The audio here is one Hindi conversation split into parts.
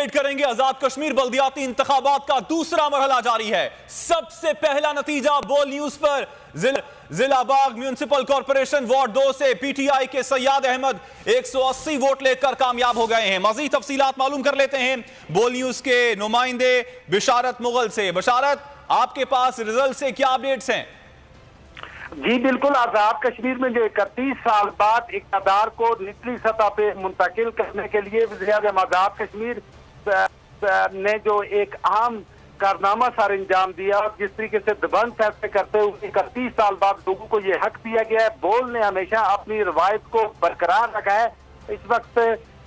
अपडेट करेंगे। आजाद कश्मीर बल्दियाती इंतखाबात का दूसरा मरहला जारी है। सबसे पहला नतीजा बोल न्यूज पर जिला बाग म्युनिसिपल कॉर्पोरेशन वार्ड 2 से पीटीआई के सैयद अहमद 180 वोट लेकर कामयाब हो गए हैं। मजीद तफसीलात मालूम कर लेते हैं बोल न्यूज के नुमाइंदे बिशारत मुगल से। बिशारत, आपके पास रिजल्ट से क्या अपडेट्स हैं? जी बिल्कुल, आजाद कश्मीर में जो 31 साल बाद इक़्तिदार को निचली सतह पे मुंतकिल करने के लिए वज़ीर-ए-आज़म आजाद कश्मीर ने जो एक अहम कारनामा सर अंजाम दिया और जिस तरीके से दबंग फैसले करते हुए 31 साल बाद लोगों को ये हक दिया गया है। बोल ने हमेशा अपनी रवायत को बरकरार रखा है। इस वक्त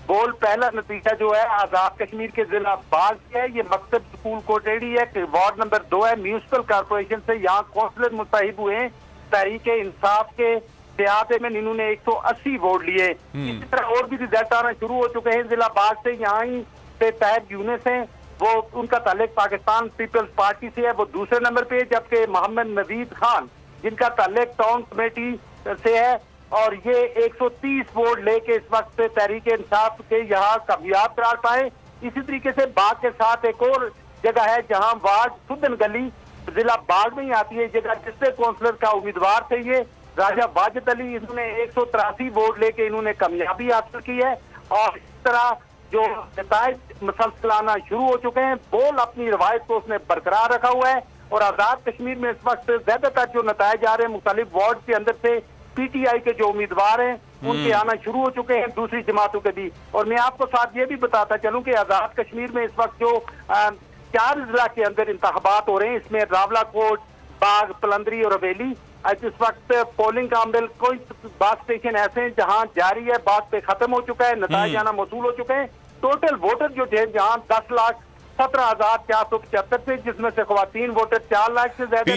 बोल पहला नतीजा जो है आजाद कश्मीर के जिला बाग से है। ये मकतब स्कूल कोटेड़ी है, वार्ड नंबर 2 है। म्यूनिसिपल कॉर्पोरेशन से यहाँ कौंसलर मुंतखब हुए हैं। तहरीक इंसाफ के सियादे में इन्होंने 180 वोट लिए। इसी तरह और भी रिजल्ट आना शुरू हो चुके हैं। जिला बाग से यहाँ ही से तैयब यूनिस हैं, वो उनका ताल्लुक पाकिस्तान पीपल्स पार्टी से है, वो दूसरे नंबर पे। जबकि मोहम्मद नवीद खान जिनका ताल्लुक टाउन कमेटी से है और ये 130 वोट लेके इस वक्त तहरीक इंसाफ के यहाँ कामयाब करार पाए। इसी तरीके से बाग के साथ एक और जगह है जहाँ वार्ड सुदन गली जिला बाग में ही आती है। जगह डिस्ट्रिक्ट काउंसलर का उम्मीदवार थे ये राजा वाजिद अली, इन्होंने 183 वोट लेके इन्होंने कामयाबी हासिल की है। और इस तरह जो नताइज मुसलसल आना शुरू हो चुके हैं। बोल अपनी रवायत को उसने बरकरार रखा हुआ है और आजाद कश्मीर में इस वक्त ज्यादातर जो नताइज आ रहे हैं मुख्तलिफ वार्ड के अंदर से पीटीआई के जो उम्मीदवार हैं उनके आना शुरू हो चुके हैं, दूसरी जमातों के भी। और मैं आपको साथ ये भी बताता चलूं कि आजाद कश्मीर में इस वक्त जो 4 जिला के अंदर इंतखाबात हो रहे हैं, इसमें रावलाकोट, बाग, पलंदरी और हवेली। इस वक्त पोलिंग का अमल कोई बात स्टेशन ऐसे हैं जहां जारी है, बात पे खत्म हो चुका है, नताइज आना मौसूल हो चुके हैं। टोटल वोटर जो थे जहां 10,17,475 थे, जिसमें से ख्वातीन वोटर 4 लाख से ज्यादा।